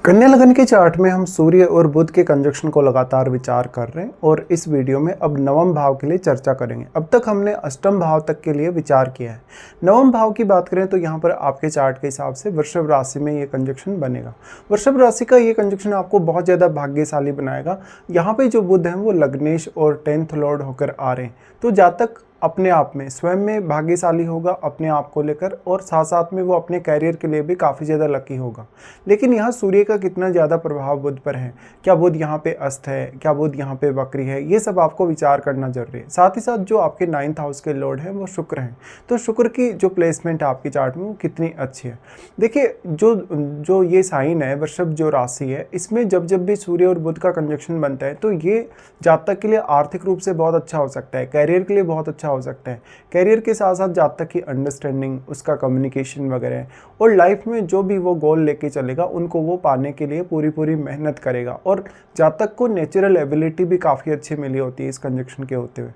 कन्या लगन के चार्ट में हम सूर्य और बुध के कंजक्शन को लगातार विचार कर रहे हैं और इस वीडियो में अब नवम भाव के लिए चर्चा करेंगे। अब तक हमने अष्टम भाव तक के लिए विचार किया है। नवम भाव की बात करें तो यहाँ पर आपके चार्ट के हिसाब से वृषभ राशि में ये कंजक्शन बनेगा। वृषभ राशि का ये कंजक्शन आपको बहुत ज़्यादा भाग्यशाली बनाएगा। यहाँ पे जो बुध हैं वो लग्नेश और 10th लॉर्ड होकर आ रहे हैं, तो जातक अपने आप में स्वयं में भाग्यशाली होगा अपने आप को लेकर, और साथ साथ में वो अपने कैरियर के लिए भी काफ़ी ज़्यादा लकी होगा। लेकिन यहाँ सूर्य का कितना ज़्यादा प्रभाव बुध पर है, क्या बुध यहाँ पे अस्त है, क्या बुध यहाँ पे वक्री है, ये सब आपको विचार करना जरूरी है। साथ ही साथ जो आपके 9th हाउस के लॉर्ड हैं वो शुक्र हैं, तो शुक्र की जो प्लेसमेंट है आपकी चार्ट में वो कितनी अच्छी है। देखिए जो ये साइन है वृषभ जो राशि है, इसमें जब जब भी सूर्य और बुध का कंजक्शन बनता है तो ये जातक के लिए आर्थिक रूप से बहुत अच्छा हो सकता है, कैरियर के लिए बहुत अच्छा हो सकता है। कैरियर के साथ साथ जातक की अंडरस्टैंडिंग, उसका कम्युनिकेशन वगैरह, और लाइफ में जो भी वो गोल लेके चलेगा उनको वो पाने के लिए पूरी मेहनत करेगा। और जातक को नेचुरल एबिलिटी भी काफ़ी अच्छी मिली होती है इस कंजक्शन के होते हुए।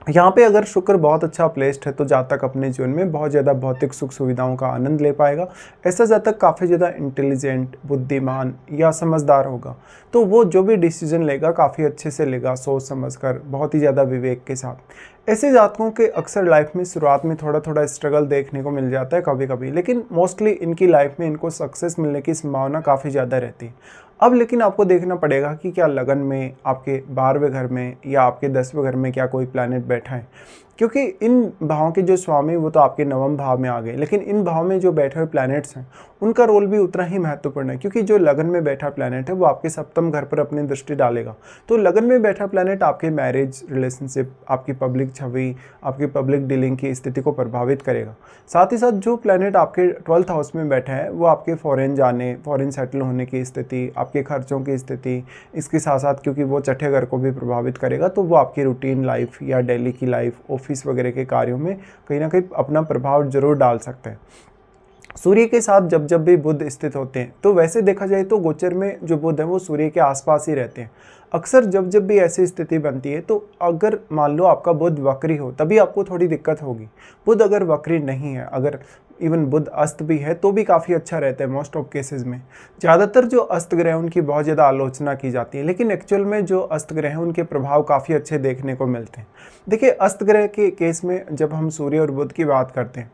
यहाँ पे अगर शुक्र बहुत अच्छा प्लेस्ड है तो जातक अपने जीवन में बहुत ज़्यादा भौतिक सुख सुविधाओं का आनंद ले पाएगा। ऐसा जातक काफ़ी ज़्यादा इंटेलिजेंट, बुद्धिमान या समझदार होगा, तो वो जो भी डिसीजन लेगा काफ़ी अच्छे से लेगा, सोच समझकर, बहुत ही ज़्यादा विवेक के साथ। ऐसे जातकों के अक्सर लाइफ में शुरुआत में थोड़ा स्ट्रगल देखने को मिल जाता है कभी कभी, लेकिन मोस्टली इनकी लाइफ में इनको सक्सेस मिलने की संभावना काफ़ी ज़्यादा रहती है। अब लेकिन आपको देखना पड़ेगा कि क्या लगन में, आपके 12वें घर में या आपके 10वें घर में क्या कोई प्लैनेट बैठा है, क्योंकि इन भावों के जो स्वामी वो तो आपके नवम भाव में आ गए, लेकिन इन भाव में जो बैठे हुए प्लैनेट्स हैं उनका रोल भी उतना ही महत्वपूर्ण है। क्योंकि जो लगन में बैठा प्लैनेट है वो आपके 7वें घर पर अपनी दृष्टि डालेगा, तो लगन में बैठा प्लैनेट आपके मैरिज रिलेशनशिप, आपकी पब्लिक छवि, आपकी पब्लिक डीलिंग की स्थिति को प्रभावित करेगा। साथ ही साथ जो प्लैनेट आपके 12th हाउस में बैठा है वो आपके फॉरेन जाने, फॉरेन सेटल होने की स्थिति, आपके खर्चों की स्थिति, इसके साथ साथ क्योंकि वो छठे घर को भी प्रभावित करेगा, तो वो आपकी रूटीन लाइफ या डेली की लाइफ, ऑफिस वगैरह के कार्यों में कहीं ना कहीं अपना प्रभाव जरूर डाल सकते हैं। सूर्य के साथ जब जब भी बुध स्थित होते हैं तो वैसे देखा जाए तो गोचर में जो बुध है वो सूर्य के आसपास ही रहते हैं। अक्सर जब जब भी ऐसी स्थिति बनती है तो अगर मान लो आपका बुध वक्री हो तभी आपको थोड़ी दिक्कत होगी। बुध अगर वक्री नहीं है, अगर इवन बुध अस्त भी है तो भी काफ़ी अच्छा रहता है मोस्ट ऑफ केसेस में। ज़्यादातर जो अस्त ग्रह हैं उनकी बहुत ज़्यादा आलोचना की जाती है, लेकिन एक्चुअल में जो अस्त ग्रह हैं उनके प्रभाव काफ़ी अच्छे देखने को मिलते हैं। देखिए अस्त ग्रह के केस में जब हम सूर्य और बुध की बात करते हैं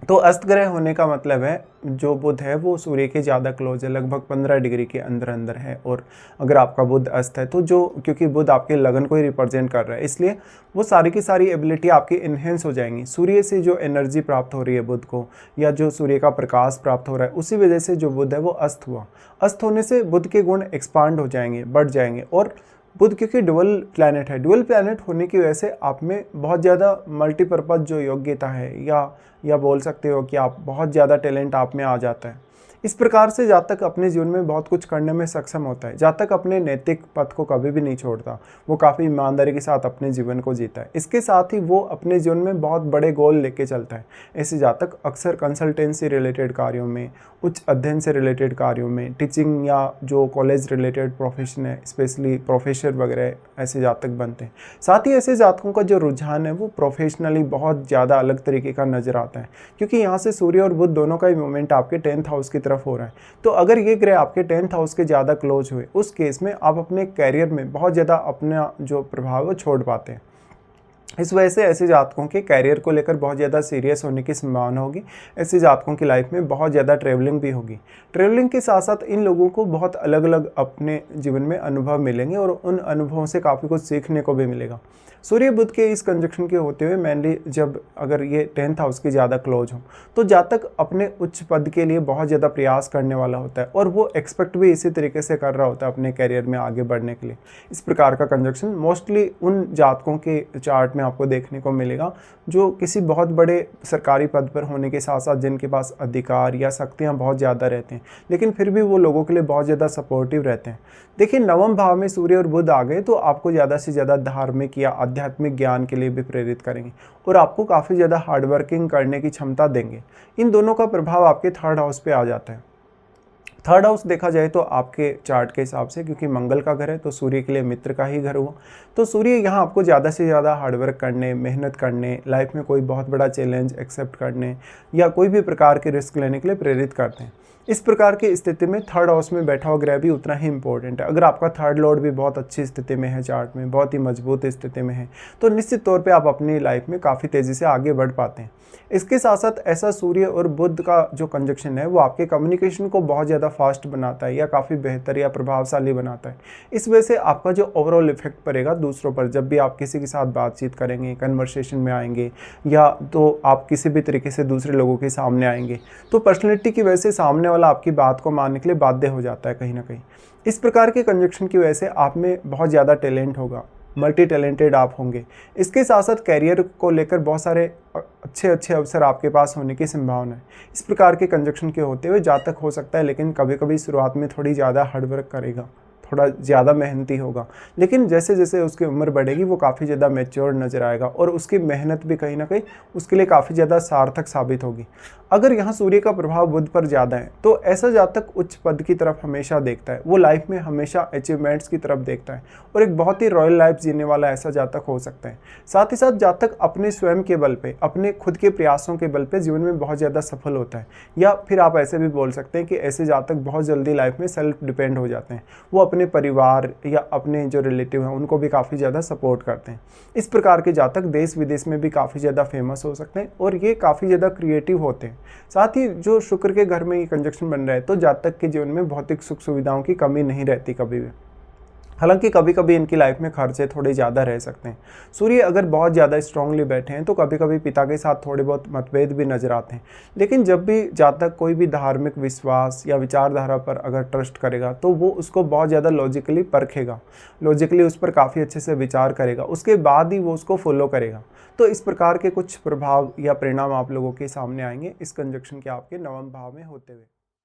तो अस्त ग्रह होने का मतलब है जो बुध है वो सूर्य के ज़्यादा क्लोज है, लगभग 15 डिग्री के अंदर है। और अगर आपका बुध अस्त है तो जो, क्योंकि बुध आपके लगन को ही रिप्रेजेंट कर रहा है, इसलिए वो सारी की सारी एबिलिटी आपकी इन्हेंस हो जाएंगी। सूर्य से जो एनर्जी प्राप्त हो रही है बुध को, या जो सूर्य का प्रकाश प्राप्त हो रहा है, उसी वजह से जो बुध है वो अस्त हुआ। अस्त होने से बुध के गुण एक्सपांड हो जाएंगे, बढ़ जाएंगे। और बुध क्योंकि डुअल प्लैनेट है, डुअल प्लैनेट होने की वजह से आप में बहुत ज़्यादा मल्टीपर्पज़ जो योग्यता है, या बोल सकते हो कि आप बहुत ज़्यादा टैलेंट आप में आ जाता है। इस प्रकार से जातक अपने जीवन में बहुत कुछ करने में सक्षम होता है। जातक अपने नैतिक पथ को कभी भी नहीं छोड़ता, वो काफ़ी ईमानदारी के साथ अपने जीवन को जीता है। इसके साथ ही वो अपने जीवन में बहुत बड़े गोल लेके चलता है। ऐसे जातक अक्सर कंसल्टेंसी रिलेटेड कार्यों में, उच्च अध्ययन से रिलेटेड कार्यों में, टीचिंग या जो कॉलेज रिलेटेड प्रोफेशन है, स्पेशली प्रोफेसर वगैरह ऐसे जातक बनते हैं। साथ ही ऐसे जातकों का जो रुझान है वो प्रोफेशनली बहुत ज़्यादा अलग तरीके का नजर आता है, क्योंकि यहाँ से सूर्य और बुध दोनों का ही मूवमेंट आपके 10th हाउस की तरफ हो रहा है। तो अगर ये ग्रह आपके 10th हाउस के ज़्यादा क्लोज हुए, उस केस में आप अपने कैरियर में बहुत ज़्यादा अपना जो प्रभाव है छोड़ पाते हैं। इस वजह से ऐसे जातकों के कैरियर को लेकर बहुत ज़्यादा सीरियस होने की संभावना होगी। ऐसे जातकों की लाइफ में बहुत ज़्यादा ट्रैवलिंग भी होगी। ट्रैवलिंग के साथ साथ इन लोगों को बहुत अलग अलग अपने जीवन में अनुभव मिलेंगे और उन अनुभवों से काफ़ी कुछ सीखने को भी मिलेगा। सूर्य बुध के इस कंजक्शन के होते हुए मेनली जब अगर ये 10th हाउस के ज़्यादा क्लोज हो तो जातक अपने उच्च पद के लिए बहुत ज़्यादा प्रयास करने वाला होता है, और वो एक्सपेक्ट भी इसी तरीके से कर रहा होता है अपने कैरियर में आगे बढ़ने के लिए। इस प्रकार का कंजक्शन मोस्टली उन जातकों के चार्ट में आपको देखने को मिलेगा जो किसी बहुत बड़े सरकारी पद पर होने के साथ साथ जिनके पास अधिकार या शक्तियाँ बहुत ज़्यादा रहते हैं, लेकिन फिर भी वो लोगों के लिए बहुत ज़्यादा सपोर्टिव रहते हैं। देखिए नवम भाव में सूर्य और बुध आ गए तो आपको ज़्यादा से ज़्यादा धार्मिक या आध्यात्मिक ज्ञान के लिए भी प्रेरित करेंगे और आपको काफ़ी ज़्यादा हार्डवर्किंग करने की क्षमता देंगे। इन दोनों का प्रभाव आपके 3rd हाउस पे आ जाता है। थर्ड हाउस देखा जाए तो आपके चार्ट के हिसाब से, क्योंकि मंगल का घर है तो सूर्य के लिए मित्र का ही घर हुआ, तो सूर्य यहाँ आपको ज़्यादा से ज़्यादा हार्डवर्क करने, मेहनत करने, लाइफ में कोई बहुत बड़ा चैलेंज एक्सेप्ट करने या कोई भी प्रकार के रिस्क लेने के लिए प्रेरित करते हैं। इस प्रकार की स्थिति में थर्ड हाउस में बैठा हुआ ग्रह भी उतना ही इंपॉर्टेंट है। अगर आपका थर्ड लॉर्ड भी बहुत अच्छी स्थिति में है, चार्ट में बहुत ही मजबूत स्थिति में है, तो निश्चित तौर पे आप अपनी लाइफ में काफ़ी तेज़ी से आगे बढ़ पाते हैं। इसके साथ साथ ऐसा सूर्य और बुध का जो कंजक्शन है वो आपके कम्युनिकेशन को बहुत ज़्यादा फास्ट बनाता है या काफ़ी बेहतर या प्रभावशाली बनाता है। इस वजह से आपका जो ओवरऑल इफेक्ट पड़ेगा दूसरों पर, जब भी आप किसी के साथ बातचीत करेंगे, कन्वर्सेशन में आएंगे या तो आप किसी भी तरीके से दूसरे लोगों के सामने आएंगे, तो पर्सनैलिटी की वजह से सामने वाला आपकी बात को मानने के लिए बाध्य हो जाता है कहीं ना कहीं। इस प्रकार के कंजक्शन की वजह से आप में बहुत ज़्यादा टैलेंट होगा, मल्टी टैलेंटेड आप होंगे। इसके साथ साथ कैरियर को लेकर बहुत सारे अच्छे अच्छे अवसर आपके पास होने की संभावना है। इस प्रकार के कंजक्शन के होते हुए जातक हो सकता है, लेकिन कभी कभी शुरुआत में थोड़ी ज़्यादा हार्डवर्क करेगा, थोड़ा ज़्यादा मेहनती होगा, लेकिन जैसे जैसे उसकी उम्र बढ़ेगी वो काफ़ी ज़्यादा मैच्योर नज़र आएगा और उसकी मेहनत भी कहीं ना कहीं उसके लिए काफ़ी ज़्यादा सार्थक साबित होगी। अगर यहाँ सूर्य का प्रभाव बुध पर ज़्यादा है तो ऐसा जातक उच्च पद की तरफ हमेशा देखता है, वो लाइफ में हमेशा अचीवमेंट्स की तरफ देखता है और एक बहुत ही रॉयल लाइफ जीने वाला ऐसा जातक हो सकता है। साथ ही साथ जातक अपने स्वयं के बल पे, अपने खुद के प्रयासों के बल पे जीवन में बहुत ज़्यादा सफल होता है, या फिर आप ऐसे भी बोल सकते हैं कि ऐसे जातक बहुत जल्दी लाइफ में सेल्फ डिपेंड हो जाते हैं। वो अपने परिवार या अपने जो रिलेटिव हैं उनको भी काफ़ी ज़्यादा सपोर्ट करते हैं। इस प्रकार के जातक देश विदेश में भी काफ़ी ज़्यादा फेमस हो सकते हैं और ये काफ़ी ज़्यादा क्रिएटिव होते हैं। साथ ही जो शुक्र के घर में ये कंजक्शन बन रहा है तो जातक के जीवन में भौतिक सुख सुविधाओं की कमी नहीं रहती कभी भी। हालांकि कभी कभी इनकी लाइफ में खर्चे थोड़े ज़्यादा रह सकते हैं। सूर्य अगर बहुत ज़्यादा स्ट्रांगली बैठे हैं तो कभी कभी पिता के साथ थोड़े बहुत मतभेद भी नजर आते हैं, लेकिन जब भी जातक कोई भी धार्मिक विश्वास या विचारधारा पर अगर ट्रस्ट करेगा तो वो उसको बहुत ज़्यादा लॉजिकली परखेगा, लॉजिकली उस पर काफ़ी अच्छे से विचार करेगा, उसके बाद ही वो उसको फॉलो करेगा। तो इस प्रकार के कुछ प्रभाव या परिणाम आप लोगों के सामने आएंगे इस कंजक्शन के आपके नवम भाव में होते हुए।